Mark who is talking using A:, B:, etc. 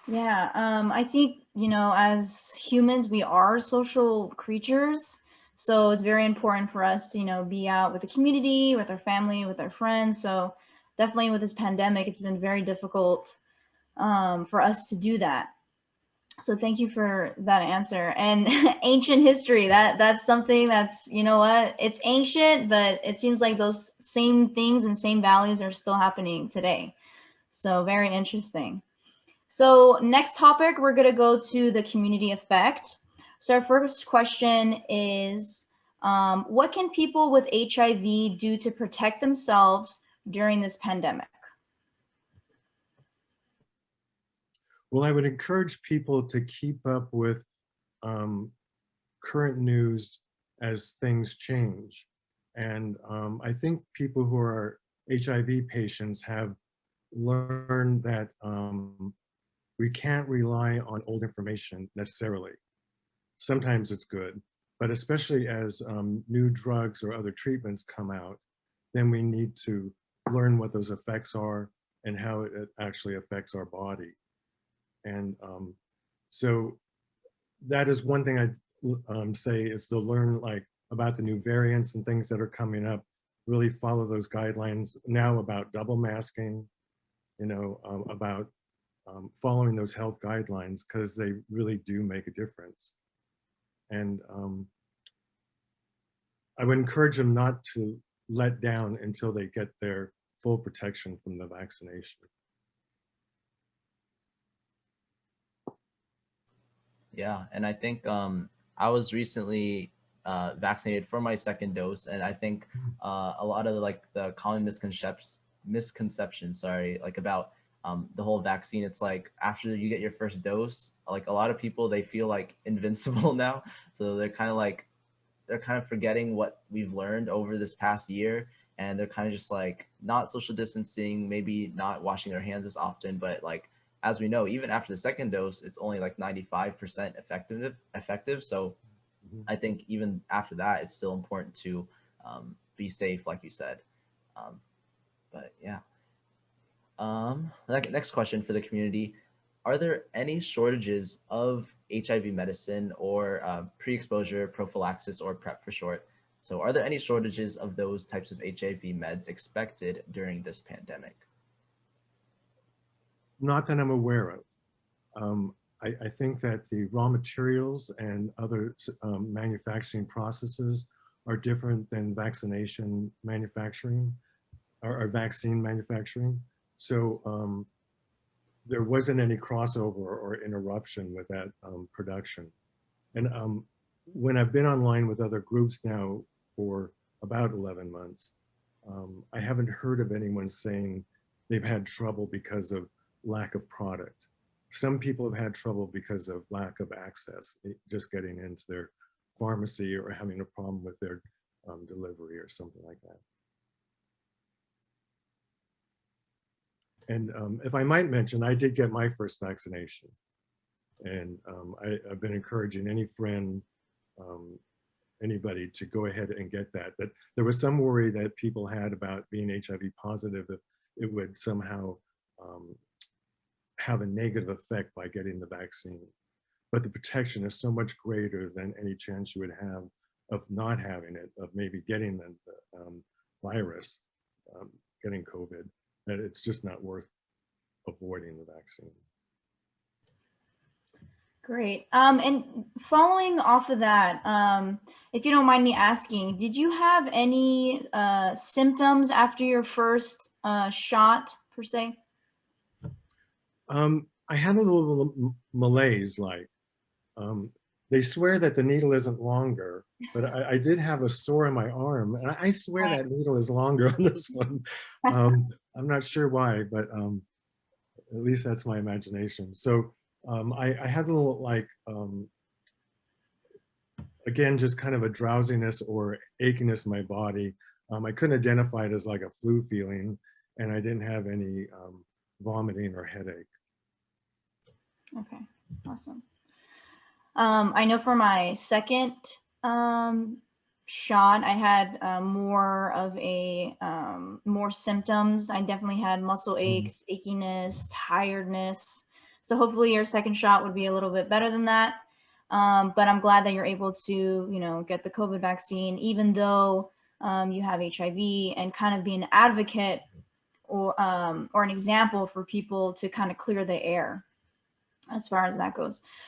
A: Yeah, I think, as humans, we are social creatures. So it's very important for us to, be out with the community, with our family, with our friends. So definitely with this pandemic, it's been very difficult for us to do that. So thank you for that answer. And ancient history, that's something that's, it's ancient, but it seems like those same things and same values are still happening today. So very interesting. So next topic, we're going to go to the community effect. So our first question is, what can people with HIV do to protect themselves during this pandemic?
B: Well, I would encourage people to keep up with um, current news as things change. And I think people who are HIV patients have learned that we can't rely on old information necessarily. Sometimes it's good, but especially as new drugs or other treatments come out, then we need to learn what those effects are and how it actually affects our body. And so that is one thing I'd say is to learn like about the new variants and things that are coming up, really follow those guidelines now about double masking, about following those health guidelines because they really do make a difference. And I would encourage them not to let down until they get their full protection from the vaccination.
C: Yeah, and I think I was recently vaccinated for my second dose, and I think a lot of like the common misconceptions, sorry, like about the whole vaccine. It's like after you get your first dose, like a lot of people they feel like invincible now, so they're kind of forgetting what we've learned over this past year, and they're kind of just like not social distancing, maybe not washing their hands as often, but like as we know, even after the second dose, it's only like 95% effective. So
B: Mhm.
C: I think even after that, it's still important to be safe, like you said. Um, but yeah. Next question for the community: are there any shortages of HIV medicine or pre-exposure prophylaxis, or PrEP for short? So, are there any shortages of those types of HIV meds expected during this pandemic?
B: Not that I'm aware of. Um, I think that the raw materials and other manufacturing processes are different than vaccination manufacturing or vaccine manufacturing. So there wasn't any crossover or interruption with that production. And when I've been online with other groups now for about 11 months, I haven't heard of anyone saying they've had trouble because of lack of product. Some people have had trouble because of lack of access, just getting into their pharmacy or having a problem with their delivery or something like that. And if I might mention, I did get my first vaccination. And I've been encouraging any friend, um, anybody to go ahead and get that. But there was some worry that people had about being HIV positive, if it would somehow um, have a negative effect by getting the vaccine. But the protection is so much greater than any chance you would have of not having it, of maybe getting the virus, um, getting COVID, that it's just not worth avoiding the vaccine.
A: Great. And following off of that, if you don't mind me asking, did you have any symptoms after your first shot, per se?
B: I had a little malaise, like um, they swear that the needle isn't longer, but I did have a sore in my arm, and I swear that needle is longer on this one. I'm not sure why, but at least that's my imagination. So I had a little like again, just kind of a drowsiness or achiness in my body. I couldn't identify it as like a flu feeling, and I didn't have any vomiting or headache.
A: Okay, awesome. I know for my second um, shot, I had more of a more symptoms. I definitely had muscle
B: Mhm.
A: aches, achiness, tiredness. So hopefully your second shot would be a little bit better than that. But I'm glad that you're able to, you know, get the COVID vaccine, even though you have HIV, and kind of be an advocate or an example for people to kind of clear the air as far as that goes.